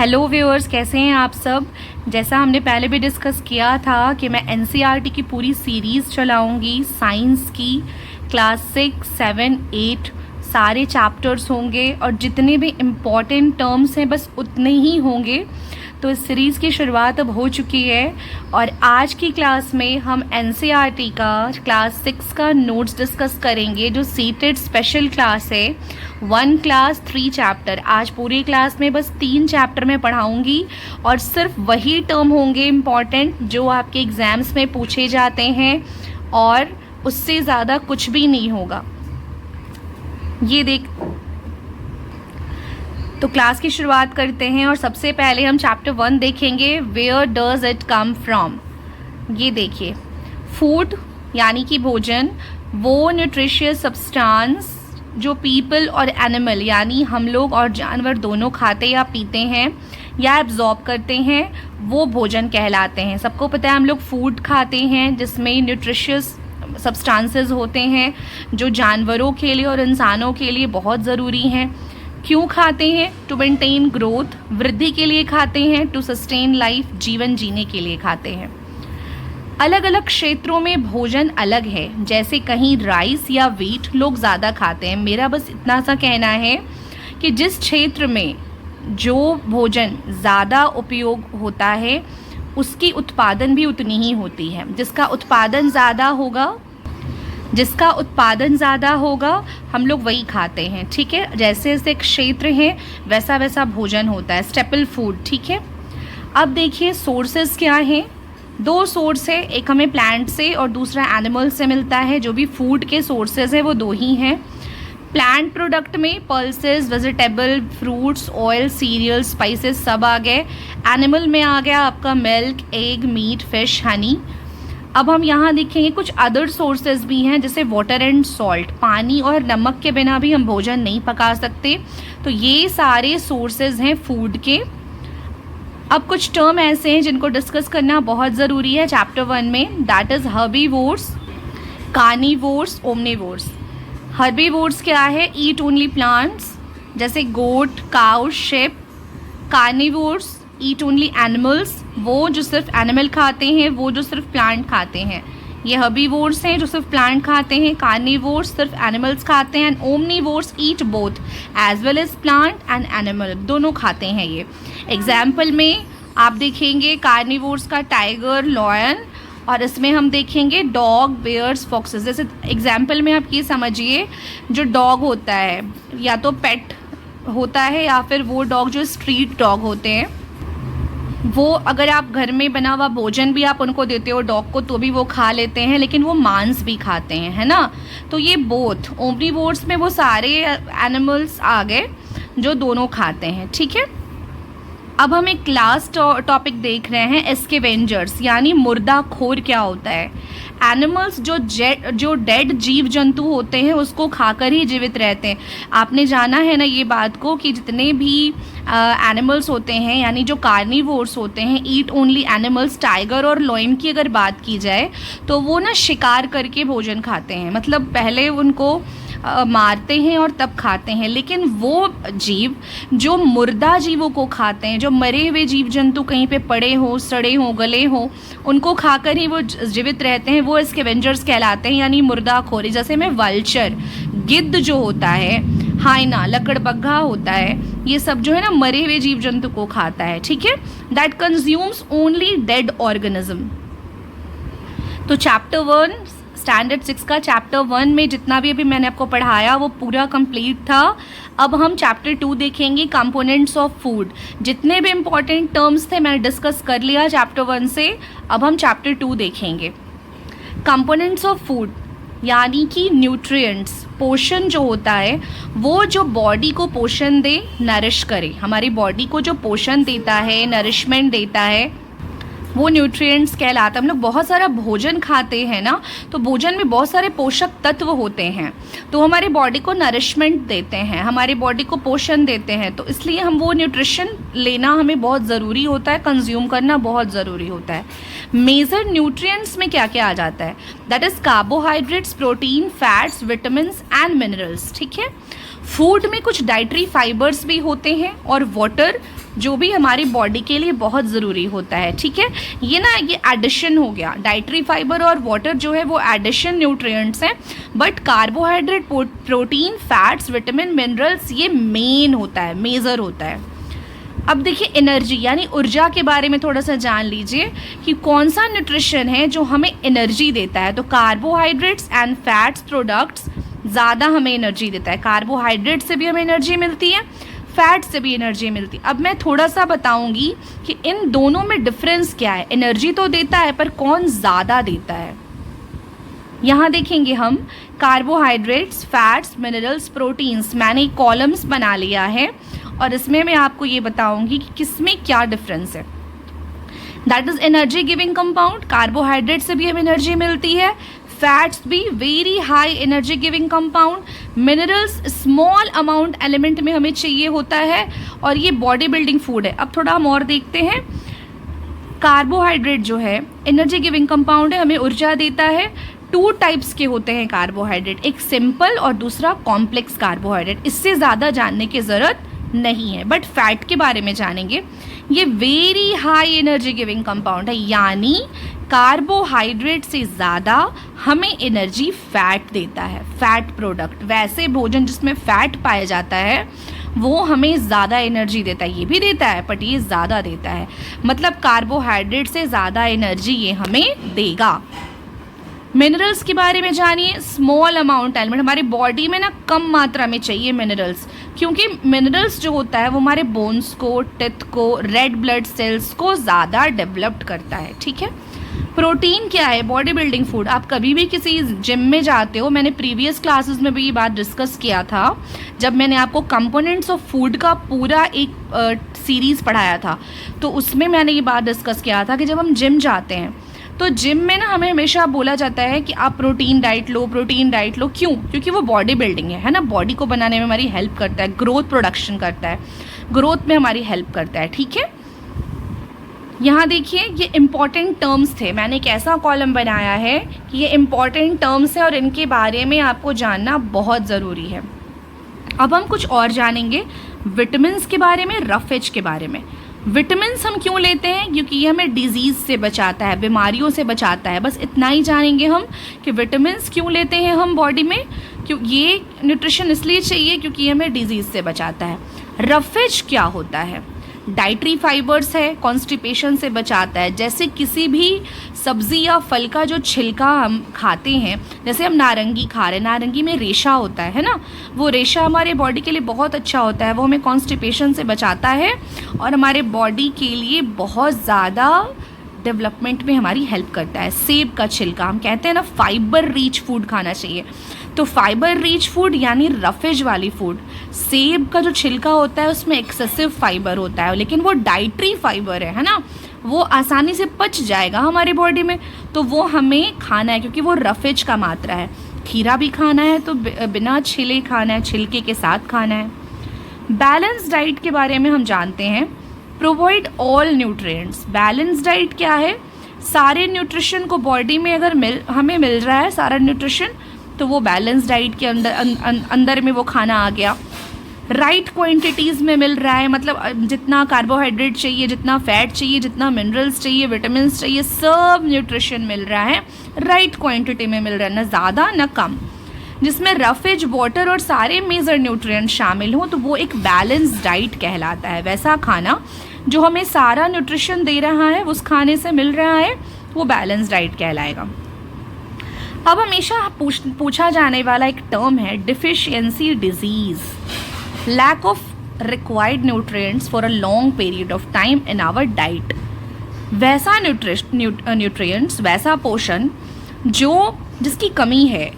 Hello viewers, कैसे हैं आप सब। जैसा हमने पहले भी डिस्कस किया था कि मैं एनसीईआरटी की पूरी सीरीज़ चलाऊंगी। साइंस की क्लास 6, 7, 8 सारे चैप्टर्स होंगे और जितने भी इम्पॉर्टेंट टर्म्स हैं बस उतने ही होंगे। तो इस सीरीज़ की शुरुआत अब हो चुकी है और आज की क्लास में हम एनसीईआरटी का क्लास 6 का नोट्स डिस्कस करेंगे, जो सीटेड स्पेशल क्लास है। 1 क्लास 3 चैप्टर। आज पूरी क्लास में बस 3 चैप्टर में पढ़ाऊँगी और सिर्फ वही टर्म होंगे इम्पॉर्टेंट जो आपके एग्ज़ाम्स में पूछे जाते हैं और उससे ज़्यादा कुछ भी नहीं होगा। ये देख, तो क्लास की शुरुआत करते हैं और सबसे पहले हम चैप्टर 1 देखेंगे, where does it come from. ये देखिए, फूड यानी कि भोजन, वो न्यूट्रिशियस सब्सटेंस जो पीपल और एनिमल यानी हम लोग और जानवर दोनों खाते या पीते हैं या एब्जॉर्ब करते हैं, वो भोजन कहलाते हैं। सबको पता है हम लोग फूड खाते हैं जिसमें न्यूट्रिशियस सब्सटेंसेस होते हैं जो जानवरों के लिए और इंसानों के लिए बहुत ज़रूरी हैं। क्यों खाते हैं? टू मेंटेन ग्रोथ, वृद्धि के लिए खाते हैं। टू सस्टेन लाइफ, जीवन जीने के लिए खाते हैं। अलग अलग क्षेत्रों में भोजन अलग है, जैसे कहीं राइस या व्हीट लोग ज़्यादा खाते हैं। मेरा बस इतना सा कहना है कि जिस क्षेत्र में जो भोजन ज़्यादा उपयोग होता है उसकी उत्पादन भी उतनी ही होती है। जिसका उत्पादन ज़्यादा होगा हम लोग वही खाते हैं, ठीक है। जैसे जैसे क्षेत्र है वैसा वैसा भोजन होता है, स्टेपल फूड, ठीक है। अब देखिए सोर्सेज क्या हैं। 2 सोर्स है, एक हमें प्लांट से और दूसरा एनिमल से मिलता है। जो भी फूड के सोर्सेज हैं वो 2 ही हैं। प्लांट प्रोडक्ट में pulses, vegetable, fruits, oil, cereal, spices सब आ गए। एनिमल में आ गया आपका milk, egg, meat, fish, honey. अब हम यहाँ देखेंगे कुछ अदर सोर्सेज भी हैं, जैसे वाटर एंड सॉल्ट। पानी और नमक के बिना भी हम भोजन नहीं पका सकते। तो ये सारे सोर्सेज हैं फूड के। अब कुछ टर्म ऐसे हैं जिनको डिस्कस करना बहुत ज़रूरी है चैप्टर 1 में, that is herbivores, carnivores, omnivores. Herbivores क्या है? ईट ओनली प्लांट्स, जैसे goat, cow, sheep. Carnivores eat only animals, वो जो सिर्फ एनिमल खाते हैं, वो जो सिर्फ प्लांट खाते हैं। ये हर्बीवोर्स हैं जो सिर्फ प्लांट खाते हैं। कार्निवोर्स सिर्फ एनिमल्स खाते हैं। And omnivores eat both as well as plant and animal, दोनों खाते हैं ये। एग्जाम्पल में आप देखेंगे कार्निवोर्स का टाइगर, लॉयन, और इसमें हम देखेंगे डॉग, बेयर्स, फॉक्सेस। जैसे एग्जाम्पल में आप ये समझिए, जो डॉग होता है या तो पेट होता है या फिर वो डॉग जो स्ट्रीट डॉग होते हैं, वो अगर आप घर में बना हुआ भोजन भी आप उनको देते हो डॉग को तो भी वो खा लेते हैं, लेकिन वो मांस भी खाते हैं, है ना। तो ये बोथ ओमनिवोर्स में वो सारे एनिमल्स आ गए जो दोनों खाते हैं, ठीक है। अब हम एक लास्ट टॉपिक देख रहे हैं, स्कैवेंजर्स यानी मुर्दाखोर क्या होता है। एनिमल्स जो डेड जीव जंतु होते हैं उसको खाकर ही जीवित रहते हैं। आपने जाना है ना ये बात को कि जितने भी एनिमल्स होते हैं यानी जो कार्निवोर्स होते हैं, ईट ओनली एनिमल्स, टाइगर और लॉयन की अगर बात की जाए तो वो ना शिकार करके भोजन खाते हैं। मतलब पहले उनको मारते हैं और तब खाते हैं। लेकिन वो जीव जो मुर्दा जीवों को खाते हैं, जो मरे हुए जीव जंतु कहीं पे पड़े हो, सड़े हो, गले हो, उनको खाकर ही वो जीवित रहते हैं, वो स्कैवेंजर्स कहलाते हैं यानी मुर्दाखोरी। जैसे में वल्चर, गिद्ध जो होता है, हाइना, लकड़बग्घा होता है, ये सब जो है ना मरे हुए जीव जंतु को खाता है, ठीक है। That consumes only dead organism. तो चैप्टर 1 स्टैंडर्ड 6 का चैप्टर 1 में जितना भी अभी मैंने आपको पढ़ाया वो पूरा कंप्लीट था। अब हम चैप्टर 2 देखेंगे, कंपोनेंट्स ऑफ फूड। जितने भी इम्पॉर्टेंट टर्म्स थे मैंने डिस्कस कर लिया चैप्टर 1 से। अब हम चैप्टर 2 देखेंगे। कंपोनेंट्स ऑफ फूड यानी कि न्यूट्रिएंट्स, पोषण जो होता है वो जो बॉडी को पोषण दे, नरिश करे। हमारी बॉडी को जो पोषण देता है, नरिशमेंट देता है, वो न्यूट्रिएंट्स कहलाता है। हम लोग बहुत सारा भोजन खाते हैं ना, तो भोजन में बहुत सारे पोषक तत्व होते हैं, तो हमारे बॉडी को नरिशमेंट देते हैं, हमारी बॉडी को पोषण देते हैं। तो इसलिए हम वो न्यूट्रिशन लेना हमें बहुत ज़रूरी होता है, कंज्यूम करना बहुत ज़रूरी होता है। मेजर न्यूट्रिएंट्स में क्या क्या आ जाता है? That is carbohydrates, protein, fats, vitamins and minerals, ठीक है। फूड में कुछ डाइटरी फाइबर्स भी होते हैं और वाटर जो भी हमारी बॉडी के लिए बहुत ज़रूरी होता है, ठीक है। ये ना ये एडिशन हो गया, डाइटरी फाइबर और वाटर जो है वो एडिशन न्यूट्रिएंट्स हैं, but carbohydrate, protein, fats, vitamin, minerals ये मेन होता है, मेजर होता है। अब देखिए एनर्जी यानी ऊर्जा के बारे में थोड़ा सा जान लीजिए कि कौन सा न्यूट्रिशन है जो हमें एनर्जी देता है। तो कार्बोहाइड्रेट्स एंड फैट्स प्रोडक्ट्स ज़्यादा हमें एनर्जी देता है। कार्बोहाइड्रेट से भी हमें एनर्जी मिलती है, फैट से भी एनर्जी मिलती है। अब मैं थोड़ा सा बताऊंगी कि इन दोनों में डिफरेंस क्या है। एनर्जी तो देता है पर कौन ज़्यादा देता है। यहाँ देखेंगे हम कार्बोहाइड्रेट्स, फैट्स, मिनरल्स, प्रोटीन्स, मैंने कॉलम्स बना लिया है और इसमें मैं आपको ये बताऊंगी कि किसमें क्या डिफरेंस है। That is energy giving compound, carbohydrate से भी हमें एनर्जी मिलती है, फैट्स भी very high energy giving compound, minerals small amount element में हमें चाहिए होता है और ये बॉडी बिल्डिंग फूड है। अब थोड़ा हम और देखते हैं। कार्बोहाइड्रेट जो है एनर्जी गिविंग कंपाउंड है, हमें ऊर्जा देता है। 2 टाइप्स के होते हैं कार्बोहाइड्रेट, एक सिंपल और दूसरा कॉम्प्लेक्स कार्बोहाइड्रेट। इससे ज़्यादा जानने की ज़रूरत नहीं है, बट फैट के बारे में जानेंगे। ये very high energy giving compound है, यानी कार्बोहाइड्रेट से ज़्यादा हमें एनर्जी फैट देता है। फैट प्रोडक्ट, वैसे भोजन जिसमें फैट पाया जाता है वो हमें ज़्यादा एनर्जी देता है। ये भी देता है बट ये ज़्यादा देता है, मतलब कार्बोहाइड्रेट से ज़्यादा एनर्जी ये हमें देगा। मिनरल्स के बारे में जानिए। स्मॉल अमाउंट एलिमेंट, हमारी बॉडी में ना कम मात्रा में चाहिए मिनरल्स, क्योंकि मिनरल्स जो होता है वो हमारे बोन्स को, टिथ को, रेड ब्लड सेल्स को ज़्यादा डेवलप्ड करता है, ठीक है। प्रोटीन क्या है? Body building food. आप कभी भी किसी जिम में जाते हो, मैंने प्रीवियस क्लासेस में भी ये बात डिस्कस किया था जब मैंने आपको कंपोनेंट्स ऑफ फूड का पूरा एक सीरीज़ पढ़ाया था, तो उसमें मैंने ये बात डिस्कस किया था कि जब हम जिम जाते हैं तो जिम में ना हमें हमेशा बोला जाता है कि आप प्रोटीन डाइट लो, प्रोटीन डाइट लो। क्यों? क्योंकि वो बॉडी बिल्डिंग है ना, बॉडी को बनाने में हमारी हेल्प करता है, ग्रोथ प्रोडक्शन करता है, ग्रोथ में हमारी हेल्प करता है, ठीक है। यहाँ देखिए ये इम्पॉर्टेंट टर्म्स थे, मैंने एक ऐसा कॉलम बनाया है कि ये इम्पॉर्टेंट टर्म्स हैं और इनके बारे में आपको जानना बहुत ज़रूरी है। अब हम कुछ और जानेंगे विटामिन्स के बारे में, रफेज के बारे में। विटामिन्स हम क्यों लेते हैं? क्योंकि ये हमें डिजीज़ से बचाता है, बीमारियों से बचाता है। बस इतना ही जानेंगे हम कि विटामिन्स क्यों लेते हैं हम बॉडी में। क्यों ये न्यूट्रिशन इसलिए चाहिए क्योंकि ये हमें डिजीज़ से बचाता है। रफेज क्या होता है? डाइटरी फाइबर्स है, कॉन्स्टिपेशन से बचाता है। जैसे किसी भी सब्ज़ी या फल का जो छिलका हम खाते हैं, जैसे हम नारंगी खा रहे हैं, नारंगी में रेशा होता है ना, वो रेशा हमारे बॉडी के लिए बहुत अच्छा होता है, वो हमें कॉन्स्टिपेशन से बचाता है और हमारे बॉडी के लिए बहुत ज़्यादा डेवलपमेंट में हमारी हेल्प करता है। सेब का छिलका, हम कहते हैं ना फाइबर रिच फूड खाना चाहिए, तो फाइबर रिच फूड यानी रफेज वाली फूड। सेब का जो छिलका होता है उसमें एक्सेसिव फाइबर होता है, लेकिन वो डाइटरी फाइबर है ना, वो आसानी से पच जाएगा हमारी बॉडी में, तो वो हमें खाना है क्योंकि वो रफेज का मात्रा है। खीरा भी खाना है तो बिना छिले खाना है, छिलके के साथ खाना है। बैलेंस डाइट के बारे में हम जानते हैं। Provide all nutrients. Balance diet क्या है? सारे न्यूट्रिशन को बॉडी में अगर हमें मिल रहा है सारा न्यूट्रिशन, तो वो बैलेंस डाइट के अंदर में वो खाना आ गया। राइट क्वांटिटीज़ में मिल रहा है, मतलब जितना कार्बोहाइड्रेट चाहिए, जितना फैट चाहिए, जितना मिनरल्स चाहिए, विटामिन्स चाहिए, सब न्यूट्रिशन मिल रहा है, राइट क्वांटिटी में मिल रहा है, ना ज़्यादा ना कम। जिसमें रफेज, वाटर और सारे मेजर न्यूट्रिएंट शामिल हों तो वो एक बैलेंस डाइट कहलाता है। वैसा खाना जो हमें सारा न्यूट्रिशन दे रहा है, उस खाने से मिल रहा है, वो बैलेंस डाइट कहलाएगा। अब हमेशा पूछा जाने वाला एक टर्म है deficiency disease, lack of required nutrients for a long period of time in our diet. वैसा न्यूट्रिएंट्स, वैसा पोषण जिसकी कमी है,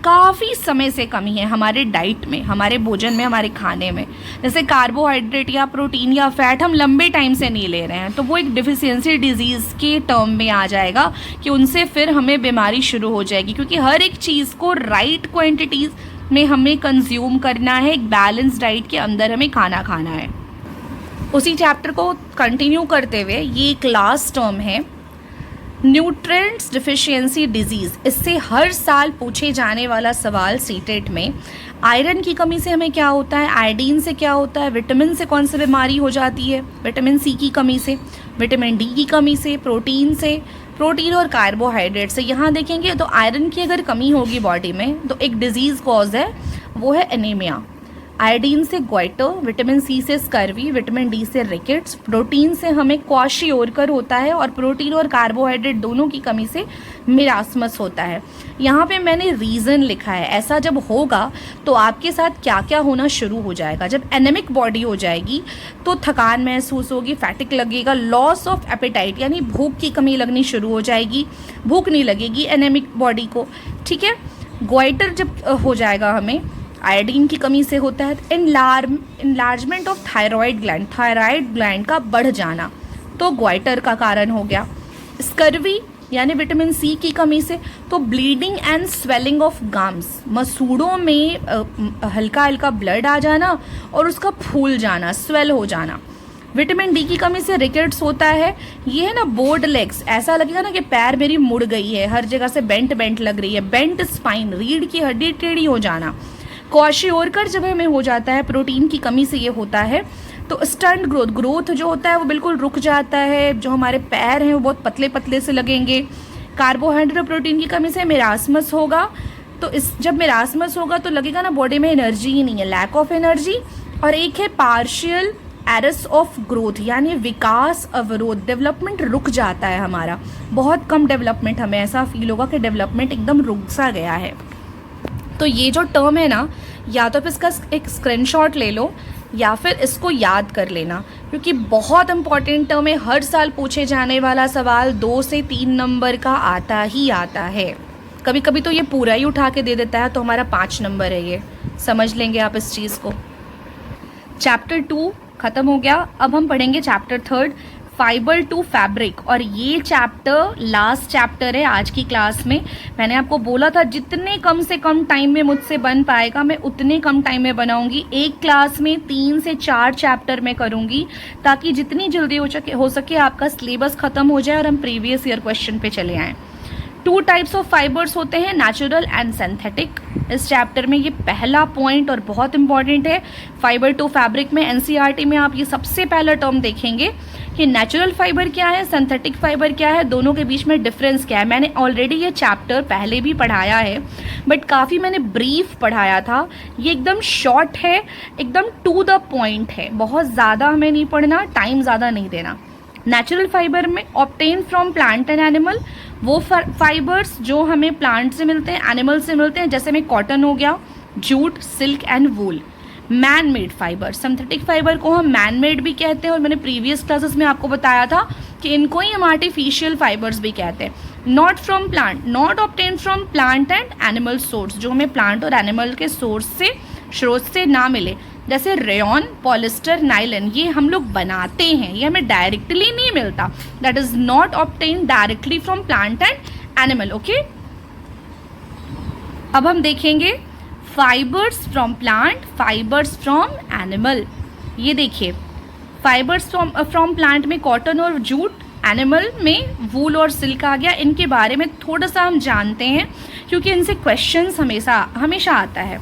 काफ़ी समय से कमी है हमारे डाइट में, हमारे भोजन में, हमारे खाने में। जैसे कार्बोहाइड्रेट या प्रोटीन या फैट हम लंबे टाइम से नहीं ले रहे हैं, तो वो एक डिफिशियंसी डिजीज़ के टर्म में आ जाएगा कि उनसे फिर हमें बीमारी शुरू हो जाएगी, क्योंकि हर एक चीज़ को राइट क्वांटिटीज़ में हमें कंज्यूम करना है। एक बैलेंस डाइट के अंदर हमें खाना खाना है। उसी चैप्टर को कंटिन्यू करते हुए ये एक लास्ट टर्म है न्यूट्रिएंट्स डिफिशियंसी डिजीज़, इससे हर साल पूछे जाने वाला सवाल सीटेट में। आयरन की कमी से हमें क्या होता है, आयोडीन से क्या होता है, विटामिन से कौन सी बीमारी हो जाती है, विटामिन सी की कमी से, विटामिन डी की कमी से, प्रोटीन और कार्बोहाइड्रेट से। यहाँ देखेंगे तो आयरन की अगर कमी होगी बॉडी में तो एक डिजीज़ कॉज है, वो है एनीमिया। आयोडीन से ग्वाइटर, विटामिन सी से स्कर्वी, विटामिन डी से रिकेट्स, प्रोटीन से हमें क्वाशियोरकर होता है, और प्रोटीन और कार्बोहाइड्रेट दोनों की कमी से मिरास्मस होता है। यहाँ पे मैंने रीज़न लिखा है। ऐसा जब होगा तो आपके साथ क्या क्या होना शुरू हो जाएगा। जब एनेमिक बॉडी हो जाएगी तो थकान महसूस होगी, फैटिक लगेगा, लॉस ऑफ एपेटाइट यानी भूख की कमी लगनी शुरू हो जाएगी, भूख नहीं लगेगी एनेमिक बॉडी को, ठीक है। ग्वाइटर जब हो जाएगा हमें, आयोडीन की कमी से होता है। इनलार्जमेंट ऑफ थायराइड ग्लैंड का बढ़ जाना तो ग्वाइटर का कारण हो गया। स्कर्वी यानी विटामिन सी की कमी से तो bleeding and swelling of gums, मसूड़ों में हल्का हल्का ब्लड आ जाना और उसका फूल जाना, स्वेल हो जाना। विटामिन डी की कमी से रिकेट्स होता है। ये है ना बोर्ड लेग्स, ऐसा लगेगा ना कि पैर मेरी मुड़ गई है, हर जगह से बेंट लग रही है। बेंट स्पाइन, रीढ़ की हड्डी टेढ़ी हो जाना। क्वाशियोरकर जब हमें हो जाता है, प्रोटीन की कमी से ये होता है। तो स्टंट ग्रोथ जो होता है वो बिल्कुल रुक जाता है, जो हमारे पैर हैं वो बहुत पतले पतले से लगेंगे। कार्बोहाइड्रेट और प्रोटीन की कमी से मिरास्मस होगा। तो जब मिरास्मस होगा तो लगेगा ना बॉडी में एनर्जी ही नहीं है, लैक ऑफ एनर्जी। और एक है पार्शियल एरस ऑफ ग्रोथ यानी विकास अवरोध, डेवलपमेंट रुक जाता है हमारा, बहुत कम डेवलपमेंट, हमें ऐसा फील होगा कि डेवलपमेंट एकदम रुक सा गया है। तो ये जो टर्म है ना, या तो फिर इसका एक स्क्रीनशॉट ले लो या फिर इसको याद कर लेना, क्योंकि बहुत इंपॉर्टेंट टर्म है। हर साल पूछे जाने वाला सवाल 2 से 3 नंबर का आता ही आता है। कभी कभी तो ये पूरा ही उठा के दे देता है, तो हमारा 5 नंबर है। ये समझ लेंगे आप इस चीज़ को। चैप्टर 2 ख़त्म हो गया। अब हम पढ़ेंगे चैप्टर 3 फाइबर टू फैब्रिक, और ये चैप्टर लास्ट चैप्टर है आज की क्लास में। मैंने आपको बोला था जितने कम से कम टाइम में मुझसे बन पाएगा मैं उतने कम टाइम में बनाऊंगी। एक क्लास में 3 से 4 चैप्टर में करूंगी, ताकि जितनी जल्दी हो सके आपका सिलेबस खत्म हो जाए और हम प्रीवियस ईयर क्वेश्चन पे चले आएँ। 2 टाइप्स ऑफ फाइबर्स होते हैं, नेचुरल एंड सिंथेटिक। इस चैप्टर में ये पहला पॉइंट और बहुत इंपॉर्टेंट है। फाइबर टू फैब्रिक में एनसीईआरटी में आप ये सबसे पहला टर्म देखेंगे कि नेचुरल फाइबर क्या है, सिंथेटिक फाइबर क्या है, दोनों के बीच में डिफरेंस क्या है। मैंने ऑलरेडी ये चैप्टर पहले भी पढ़ाया है, बट काफ़ी मैंने ब्रीफ पढ़ाया था। ये एकदम शॉर्ट है, एकदम टू द पॉइंट है, बहुत ज़्यादा हमें नहीं पढ़ना, टाइम ज़्यादा नहीं देना। नेचुरल फाइबर में obtain from plant and animal, वो फाइबर्स जो हमें प्लांट से मिलते हैं, एनिमल से मिलते हैं, जैसे में कॉटन हो गया, jute, silk and wool. Man made fibre, synthetic fibre को हम मैन मेड भी कहते हैं, और मैंने प्रीवियस क्लासेस में आपको बताया था कि इनको ही हम आर्टिफिशियल फाइबर्स भी कहते हैं। Not from plant, not obtain from plant and animal source, जो हमें प्लांट और एनिमल के स्रोत से ना मिले, जैसे रेयन, पॉलिस्टर, नायलन, ये हम लोग बनाते हैं, ये हमें डायरेक्टली नहीं मिलता। That is not obtain directly from plant and animal. Okay, अब हम देखेंगे fibres from plant, fibres from animal. ये देखिए, फाइबर्स फ्रॉम प्लांट में कॉटन और जूट, एनिमल में वूल और सिल्क आ गया। इनके बारे में थोड़ा सा हम जानते हैं, क्योंकि इनसे क्वेश्चंस हमेशा आता है।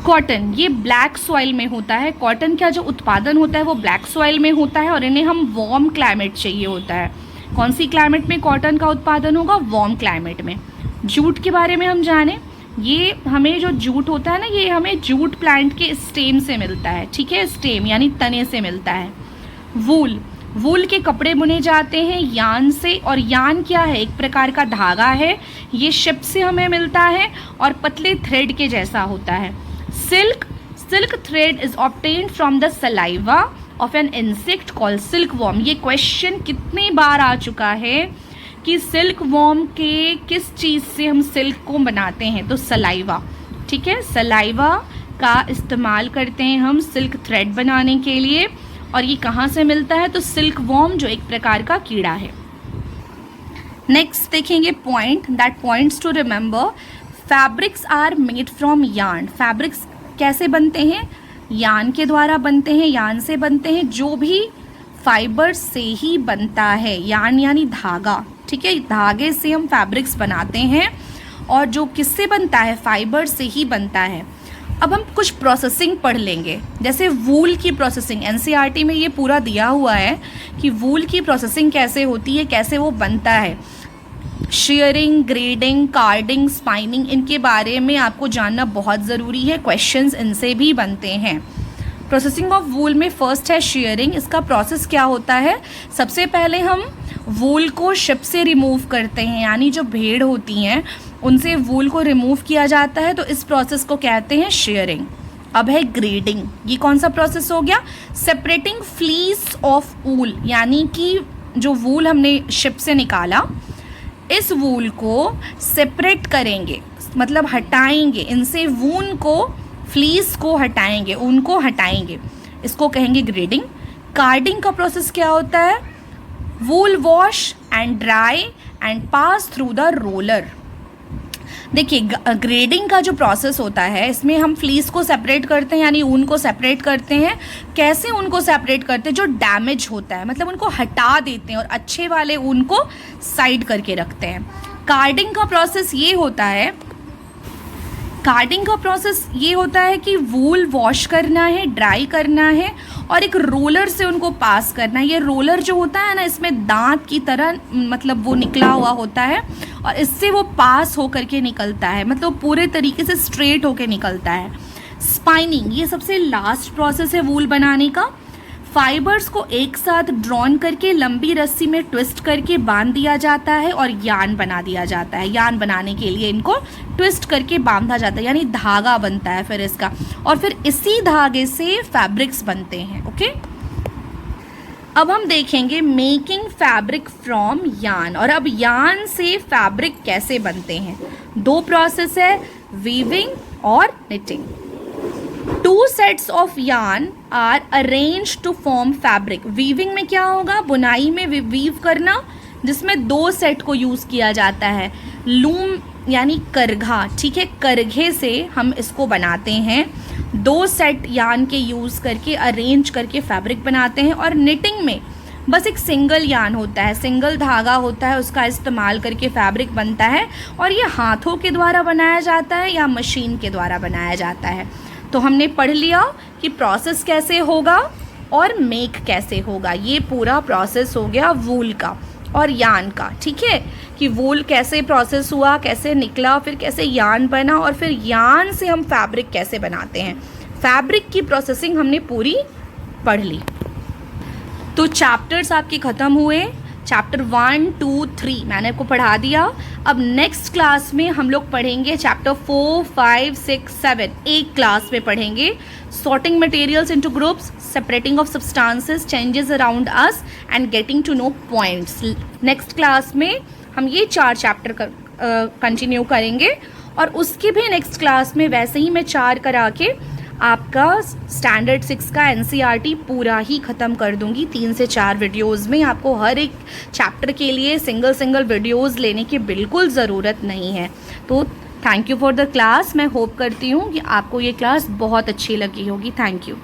कॉटन, ये ब्लैक सॉइल में होता है। कॉटन का जो उत्पादन होता है वो ब्लैक सॉइल में होता है, और इन्हें हम वार्म क्लाइमेट चाहिए होता है। कौन सी क्लाइमेट में कॉटन का उत्पादन होगा? वार्म क्लाइमेट में। जूट के बारे में हम जाने, ये हमें जो जूट होता है ना, ये हमें जूट प्लांट के स्टेम से मिलता है, ठीक है, स्टेम यानी तने से मिलता है। वूल, वूल के कपड़े बुने जाते हैं यान से, और यान क्या है? एक प्रकार का धागा है, ये शिप से हमें मिलता है और पतले थ्रेड के जैसा होता है। Silk, silk thread is obtained from the saliva of an insect called silk worm. ये क्वेश्चन कितनी बार आ चुका है कि सिल्क वॉर्म के किस चीज़ से हम सिल्क को बनाते हैं? तो सलाइवा, ठीक है, सलाइवा का इस्तेमाल करते हैं हम सिल्क थ्रेड बनाने के लिए। और ये कहाँ से मिलता है? तो सिल्क वॉर्म, जो एक प्रकार का कीड़ा है। नेक्स्ट देखेंगे point that points to remember, fabrics are made from yarn. Fabrics कैसे बनते हैं? यार्न के द्वारा बनते हैं, यार्न से बनते हैं। जो भी फाइबर से ही बनता है, यार्न यानी धागा, ठीक है, धागे से हम फैब्रिक्स बनाते हैं और जो किससे बनता है, फाइबर से ही बनता है। अब हम कुछ प्रोसेसिंग पढ़ लेंगे, जैसे वूल की प्रोसेसिंग, एनसीईआरटी में ये पूरा दिया हुआ है कि वूल की प्रोसेसिंग कैसे होती है, कैसे वो बनता है। शेयरिंग, ग्रेडिंग, कार्डिंग, स्पाइनिंग, इनके बारे में आपको जानना बहुत ज़रूरी है, क्वेश्चंस इनसे भी बनते हैं। प्रोसेसिंग ऑफ वूल में फर्स्ट है शेयरिंग। इसका प्रोसेस क्या होता है, सबसे पहले हम वूल को शिप से रिमूव करते हैं, यानी जो भेड़ होती हैं उनसे वूल को रिमूव किया जाता है, तो इस प्रोसेस को कहते हैं शेयरिंग। अब है ग्रेडिंग। ये कौन सा प्रोसेस हो गया, सेपरेटिंग फ्लीस ऑफ वूल, यानी कि जो वूल हमने शिप से निकाला, इस वूल को सेपरेट करेंगे, मतलब हटाएंगे, इनसे वून को, फ्लीस को हटाएंगे, उनको हटाएंगे, इसको कहेंगे ग्रेडिंग। कार्डिंग का प्रोसेस क्या होता है, wool wash and dry and pass through the roller. देखिए ग्रेडिंग का जो प्रोसेस होता है, इसमें हम फ्लीस को सेपरेट करते हैं, यानी ऊन को सेपरेट करते हैं। कैसे उनको सेपरेट करते हैं, जो डैमेज होता है, मतलब उनको हटा देते हैं और अच्छे वाले ऊन को साइड करके रखते हैं। कार्डिंग का प्रोसेस ये होता है, कार्डिंग का प्रोसेस ये होता है कि वूल वॉश करना है, ड्राई करना है और एक रोलर से उनको पास करना है। ये रोलर जो होता है ना, इसमें दांत की तरह मतलब वो निकला हुआ होता है और इससे वो पास होकर के निकलता है, मतलब पूरे तरीके से स्ट्रेट होकर निकलता है। स्पाइनिंग, ये सबसे लास्ट प्रोसेस है वूल बनाने का। फाइबर्स को एक साथ ड्रॉन करके लंबी रस्सी में ट्विस्ट करके बांध दिया जाता है और यार्न बना दिया जाता है। यार्न बनाने के लिए इनको ट्विस्ट करके बांधा जाता है, यानी धागा बनता है फिर इसका, और फिर इसी धागे से फैब्रिक्स बनते हैं। ओके, अब हम देखेंगे मेकिंग फैब्रिक फ्रॉम यार्न। और अब यार्न से फैब्रिक कैसे बनते हैं, दो प्रोसेस है, वीविंग और knitting. Two sets of yarn are arrange to form fabric. Weaving में क्या होगा, बुनाई में वीव करना, जिसमें दो सेट को यूज़ किया जाता है। लूम यानी करघा, ठीक है, करघे से हम इसको बनाते हैं, दो सेट यार्न के यूज़ करके अरेंज करके फैब्रिक बनाते हैं। और निटिंग में बस एक सिंगल यार्न होता है, सिंगल धागा होता है, उसका इस्तेमाल करके फैब्रिक बनता है और ये हाथों के द्वारा बनाया जाता है या मशीन के द्वारा बनाया जाता है। तो हमने पढ़ लिया कि प्रोसेस कैसे होगा और मेक कैसे होगा। ये पूरा प्रोसेस हो गया वूल का और यार्न का, ठीक है, कि वूल कैसे प्रोसेस हुआ, कैसे निकला, फिर कैसे यार्न बना और फिर यार्न से हम फैब्रिक कैसे बनाते हैं। फैब्रिक की प्रोसेसिंग हमने पूरी पढ़ ली। तो चैप्टर्स आपके ख़त्म हुए, चैप्टर 1, 2, 3 मैंने आपको पढ़ा दिया। अब नेक्स्ट क्लास में हम लोग पढ़ेंगे चैप्टर 4, 5, 6, 7, एक क्लास में पढ़ेंगे। Sorting materials into groups, separating of substances, changes around us and getting to know points. Next class में हम ये 4 चैप्टर कंटिन्यू करेंगे और उसकी भी नेक्स्ट क्लास में वैसे ही मैं 4 करा के आपका स्टैंडर्ड 6 का एनसीईआरटी पूरा ही ख़त्म कर दूंगी। 3 से 4 वीडियोज़ में, आपको हर एक चैप्टर के लिए सिंगल वीडियोज़ लेने की बिल्कुल ज़रूरत नहीं है। तो thank you for the class. मैं होप करती हूँ कि आपको ये क्लास बहुत अच्छी लगी होगी। Thank you.